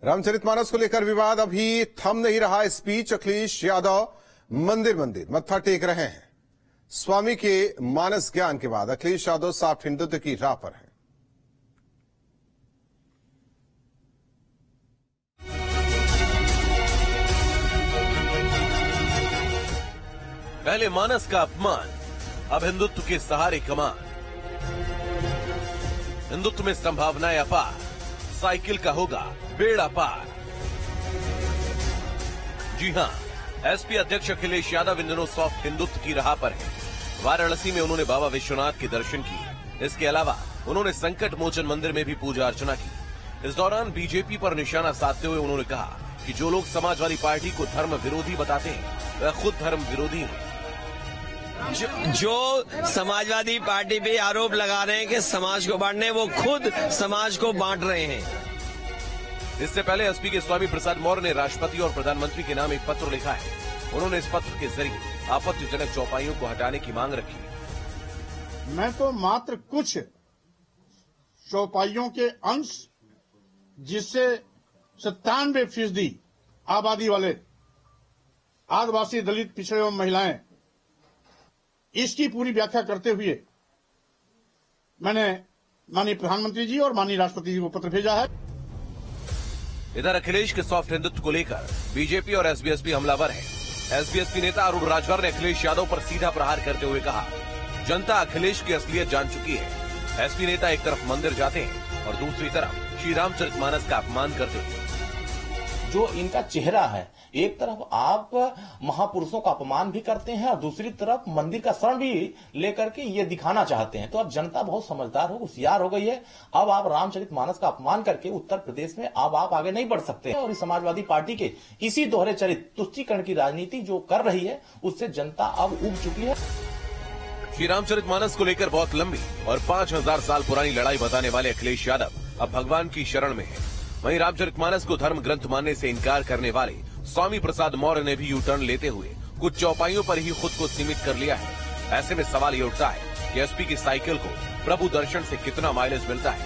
रामचरितमानस को लेकर विवाद अभी थम नहीं रहा। इस बीच अखिलेश यादव मंदिर मंदिर मत्था टेक रहे हैं। स्वामी के मानस ज्ञान के बाद अखिलेश यादव साफ हिंदुत्व की राह पर हैं। पहले मानस का अपमान, अब हिंदुत्व के सहारे कमान। हिंदुत्व में संभावनाएं अपार, साइकिल का होगा बेड़ा पार। जी हां, एसपी अध्यक्ष अखिलेश यादव इन दिनों सॉफ्ट हिंदुत्व की राह पर हैं। वाराणसी में उन्होंने बाबा विश्वनाथ के दर्शन किए। इसके अलावा उन्होंने संकट मोचन मंदिर में भी पूजा अर्चना की। इस दौरान बीजेपी पर निशाना साधते हुए उन्होंने कहा कि जो लोग समाजवादी पार्टी को धर्म विरोधी बताते हैं वह खुद धर्म विरोधी हैं। जो समाजवादी पार्टी पे आरोप लगा रहे हैं कि समाज को बांटने, वो खुद समाज को बांट रहे हैं। इससे पहले एसपी के स्वामी प्रसाद मौर्य ने राष्ट्रपति और प्रधानमंत्री के नाम एक पत्र लिखा है। उन्होंने इस पत्र के जरिए आपत्तिजनक चौपाइयों को हटाने की मांग रखी। मैं तो मात्र कुछ चौपाइयों के अंश, जिससे 97% आबादी वाले आदिवासी, दलित, पिछड़े एवं महिलाएं, इसकी पूरी व्याख्या करते हुए मैंने माननीय प्रधानमंत्री जी और माननीय राष्ट्रपति जी को पत्र भेजा है। इधर अखिलेश के सॉफ्ट हिंदुत्व को लेकर बीजेपी और एसबीएसपी हमलावर है। एसबीएसपी नेता अरुण राजभर ने अखिलेश यादव पर सीधा प्रहार करते हुए कहा, जनता अखिलेश की असलियत जान चुकी है। एसपी नेता एक तरफ मंदिर जाते हैं और दूसरी तरफ श्री रामचरितमानस का अपमान करते हैं। जो इनका चेहरा है, एक तरफ आप महापुरुषों का अपमान भी करते हैं और दूसरी तरफ मंदिर का शरण भी लेकर के ये दिखाना चाहते हैं। तो अब जनता बहुत समझदार हो, होशियार हो गई है। अब आप रामचरितमानस का अपमान करके उत्तर प्रदेश में अब आप आगे नहीं बढ़ सकते। और इस समाजवादी पार्टी के इसी दोहरे चरित्र, तुष्टीकरण की राजनीति जो कर रही है, उससे जनता अब उब चुकी है। श्री रामचरितमानस को लेकर बहुत लंबी और 5000 साल पुरानी लड़ाई बताने वाले अखिलेश यादव अब भगवान की शरण में है। वहीं रामचरितमानस को धर्म ग्रंथ मानने से इनकार करने वाले स्वामी प्रसाद मौर्य ने भी यू टर्न लेते हुए कुछ चौपाइयों पर ही खुद को सीमित कर लिया है। ऐसे में सवाल ये उठता है कि एसपी की साइकिल को प्रभु दर्शन से कितना माइलेज मिलता है।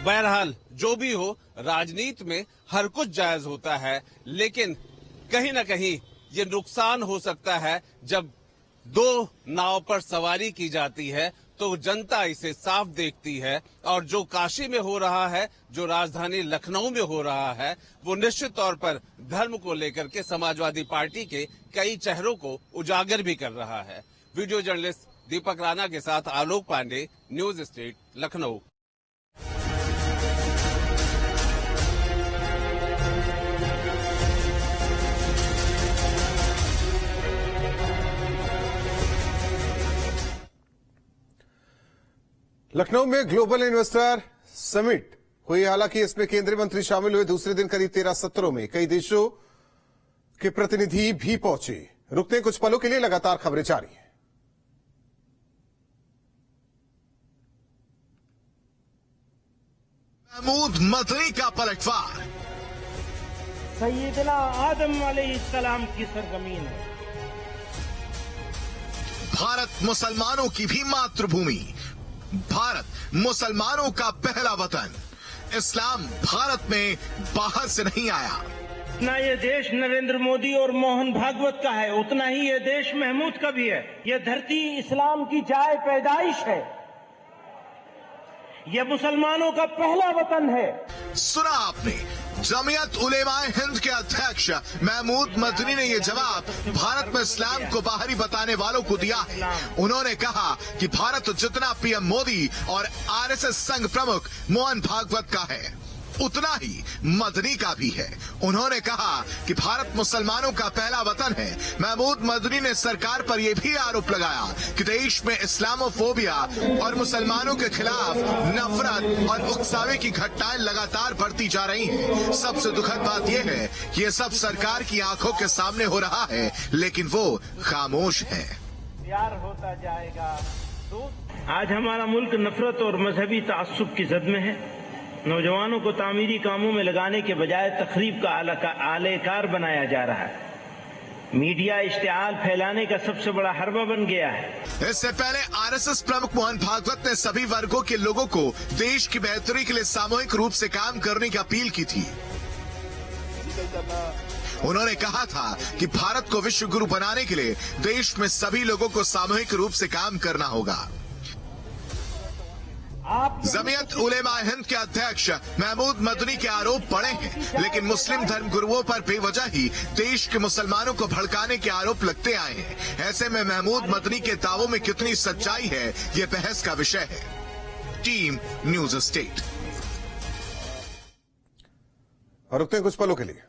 बहरहाल जो भी हो, राजनीति में हर कुछ जायज होता है, लेकिन कहीं न कहीं ये नुकसान हो सकता है जब दो नाव पर सवारी की जाती है। तो जनता इसे साफ देखती है और जो काशी में हो रहा है, जो राजधानी लखनऊ में हो रहा है, वो निश्चित तौर पर धर्म को लेकर के समाजवादी पार्टी के कई चेहरों को उजागर भी कर रहा है। वीडियो जर्नलिस्ट दीपक राणा के साथ आलोक पांडे, न्यूज स्टेट, लखनऊ। लखनऊ में ग्लोबल इन्वेस्टर समिट हुई। हालांकि इसमें केंद्रीय मंत्री शामिल हुए। दूसरे दिन करीब 13 सत्रों में कई देशों के प्रतिनिधि भी पहुंचे। रुकते कुछ पलों के लिए लगातार खबरें जारी हैं। महमूद मदनी का पलटवार। सैयदना आदम अलैहिस्सलाम की सरजमीन है। भारत मुसलमानों की भी मातृभूमि, भारत मुसलमानों का पहला वतन। इस्लाम भारत में बाहर से नहीं आया। उतना ये देश नरेंद्र मोदी और मोहन भागवत का है, उतना ही ये देश महमूद का भी है। ये धरती इस्लाम की जाए पैदाइश है। ये मुसलमानों का पहला वतन है। सुना आपने, जमीयत उलेमाए हिंद के अध्यक्ष महमूद मदनी ने ये जवाब भारत में इस्लाम को बाहरी बताने वालों को दिया है। उन्होंने कहा कि भारत जितना पीएम मोदी और आरएसएस संघ प्रमुख मोहन भागवत का है, उतना ही मदनी का भी है। उन्होंने कहा कि भारत मुसलमानों का पहला वतन है। महमूद मदनी ने सरकार पर यह भी आरोप लगाया कि देश में इस्लामोफोबिया और मुसलमानों के खिलाफ नफरत और उकसावे की घटनाएं लगातार बढ़ती जा रही हैं। सबसे दुखद बात यह है कि यह सब सरकार की आंखों के सामने हो रहा है, लेकिन वो खामोश है। प्यार होता जाएगा। आज हमारा मुल्क नफरत और मजहबी तासुब की जद में है। नौजवानों को तामीरी कामों में लगाने के बजाय तखरीब का आलेकार बनाया जा रहा है। मीडिया इश्तिहार फैलाने का सबसे बड़ा हरबा बन गया है। इससे पहले आरएसएस प्रमुख मोहन भागवत ने सभी वर्गों के लोगों को देश की बेहतरी के लिए सामूहिक रूप से काम करने की अपील की थी। उन्होंने कहा था कि भारत को विश्व गुरु बनाने के लिए देश में सभी लोगों को सामूहिक रूप से काम करना होगा। जमीयत उलेमा हिंद के अध्यक्ष महमूद मदनी के आरोप बड़े हैं, लेकिन मुस्लिम धर्म गुरुओं पर बेवजह ही देश के मुसलमानों को भड़काने के आरोप लगते आए हैं। ऐसे में महमूद मदनी के दावों में कितनी सच्चाई है, ये बहस का विषय है। Team news state. और रुकते हैं कुछ पलों के लिए।